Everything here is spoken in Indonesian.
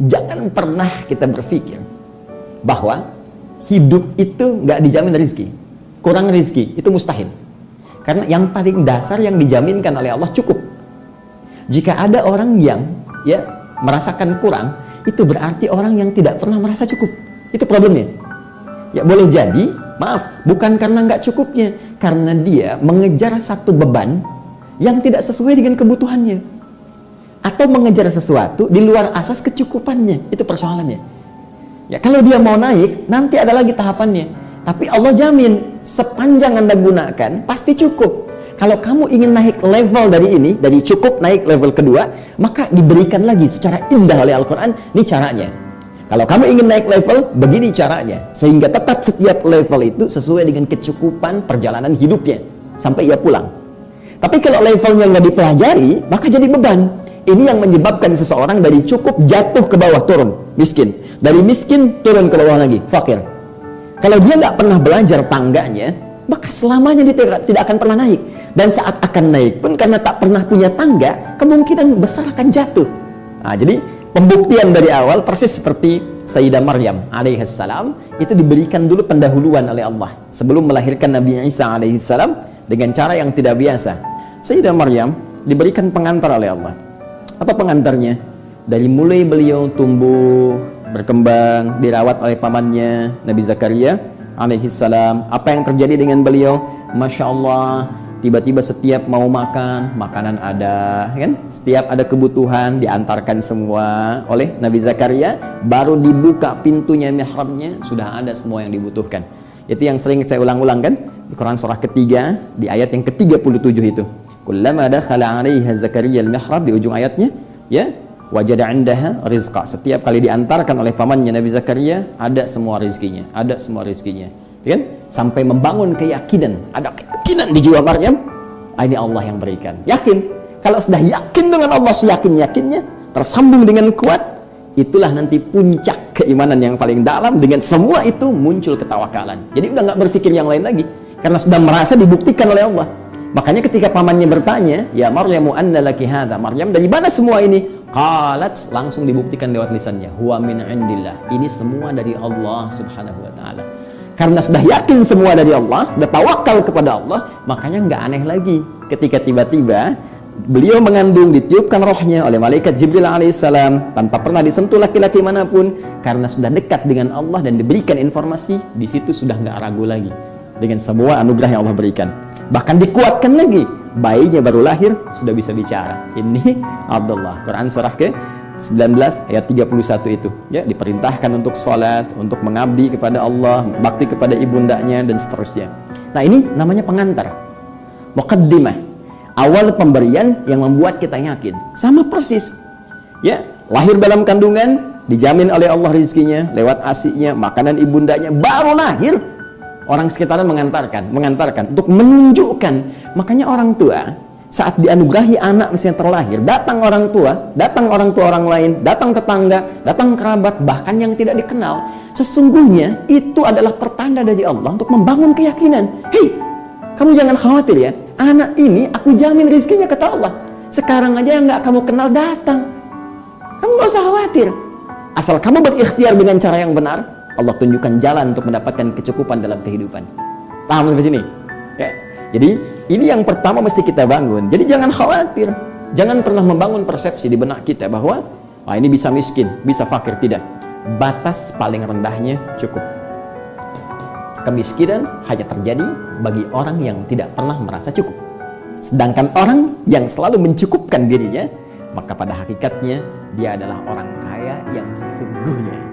Jangan pernah kita berpikir bahwa hidup itu nggak dijamin rezeki. Kurang rezeki itu mustahil. Karena yang paling dasar yang dijaminkan oleh Allah cukup. Jika ada orang yang merasakan kurang, itu berarti orang yang tidak pernah merasa cukup. Itu problemnya. Ya boleh jadi, maaf, bukan karena nggak cukupnya, karena dia mengejar satu beban yang tidak sesuai dengan kebutuhannya, atau mengejar sesuatu di luar asas kecukupannya. Itu persoalannya. Ya kalau dia mau naik, nanti ada lagi tahapannya. Tapi Allah jamin sepanjang Anda gunakan pasti cukup. Kalau kamu ingin naik level dari ini, dari cukup naik level kedua, maka diberikan lagi secara indah oleh Al-Quran. Ini caranya. Kalau kamu ingin naik level, begini caranya. Sehingga tetap setiap level itu sesuai dengan kecukupan perjalanan hidupnya sampai ia pulang. Tapi kalau levelnya nggak dipelajari, maka jadi beban. Ini yang menyebabkan seseorang dari cukup jatuh ke bawah, turun, miskin. Dari miskin turun ke bawah lagi, fakir. Kalau dia nggak pernah belajar tangganya, maka selamanya dia tidak akan pernah naik. Dan saat akan naik pun karena tak pernah punya tangga, kemungkinan besar akan jatuh. Nah, jadi pembuktian dari awal persis seperti Sayyidah Maryam alaihissalam, itu diberikan dulu pendahuluan oleh Allah sebelum melahirkan Nabi Isa alaihissalam dengan cara yang tidak biasa. Sayyidah Maryam diberikan pengantar oleh Allah. Apa pengantarnya? Dari mulai beliau tumbuh, berkembang, dirawat oleh pamannya Nabi Zakaria alaihissalam. Apa yang terjadi dengan beliau? Masya Allah, tiba-tiba setiap mau makan, makanan ada, kan? Setiap ada kebutuhan diantarkan semua oleh Nabi Zakaria. Baru dibuka pintunya mihrabnya, sudah ada semua yang dibutuhkan. Itu yang sering saya ulang-ulang kan di Quran surah ketiga, di ayat yang ke-37 itu. Kullama dakhala 'alaiha Zakaria al-mihrab, di ujung ayatnya, ya, wajada 'indaha rizqa. Setiap kali diantarkan oleh pamannya Nabi Zakaria, ada semua rezekinya, ada semua rezekinya. Kan? Sampai membangun keyakinan, ada keyakinan di jiwa Maryam, ini Allah yang berikan. Yakin. Kalau sudah yakin dengan Allah, seyakin-yakinnya, tersambung dengan kuat, itulah nanti puncak keimanan yang paling dalam. Dengan semua itu muncul ketawakalan. Jadi udah nggak berpikir yang lain lagi, karena sudah merasa dibuktikan oleh Allah. Makanya ketika pamannya bertanya, ya Maryamu anna laki hadza, Maryam dari mana semua ini? Qalat, langsung dibuktikan lewat lisannya, huwa min indillah, ini semua dari Allah subhanahu wa ta'ala. Karena sudah yakin semua dari Allah, sudah tawakal kepada Allah, makanya nggak aneh lagi ketika tiba-tiba beliau mengandung, ditiupkan rohnya oleh malaikat Jibril alaihissalam tanpa pernah disentuh laki-laki manapun, karena sudah dekat dengan Allah dan diberikan informasi. Di situ sudah nggak ragu lagi dengan semua anugerah yang Allah berikan. Bahkan dikuatkan lagi, bayinya baru lahir sudah bisa bicara. Ini Abdullah. Quran surah ke-19 ayat 31 itu, ya, diperintahkan untuk sholat, untuk mengabdi kepada Allah, bakti kepada ibundanya dan seterusnya. Nah, ini namanya pengantar, muqaddimah, awal pemberian yang membuat kita yakin. Sama persis, ya, lahir dalam kandungan dijamin oleh Allah rezekinya lewat ASI-nya, makanan ibundanya, baru lahir orang sekitaran mengantarkan untuk menunjukkan. Makanya orang tua saat dianugerahi anak misalnya terlahir, datang orang tua orang lain, datang tetangga, datang kerabat, bahkan yang tidak dikenal, sesungguhnya itu adalah pertanda dari Allah untuk membangun keyakinan. Hei, kamu jangan khawatir ya, anak ini aku jamin rezekinya kata Allah. Sekarang aja yang nggak kamu kenal datang, kamu nggak usah khawatir. Asal kamu berikhtiar dengan cara yang benar, Allah tunjukkan jalan untuk mendapatkan kecukupan dalam kehidupan. Paham sampai sini? Ya. Jadi ini yang pertama mesti kita bangun. Jadi jangan khawatir, jangan pernah membangun persepsi di benak kita bahwa ini bisa miskin, bisa fakir. Tidak. Batas paling rendahnya cukup. Kemiskinan hanya terjadi bagi orang yang tidak pernah merasa cukup. Sedangkan orang yang selalu mencukupkan dirinya, maka pada hakikatnya dia adalah orang kaya yang sesungguhnya.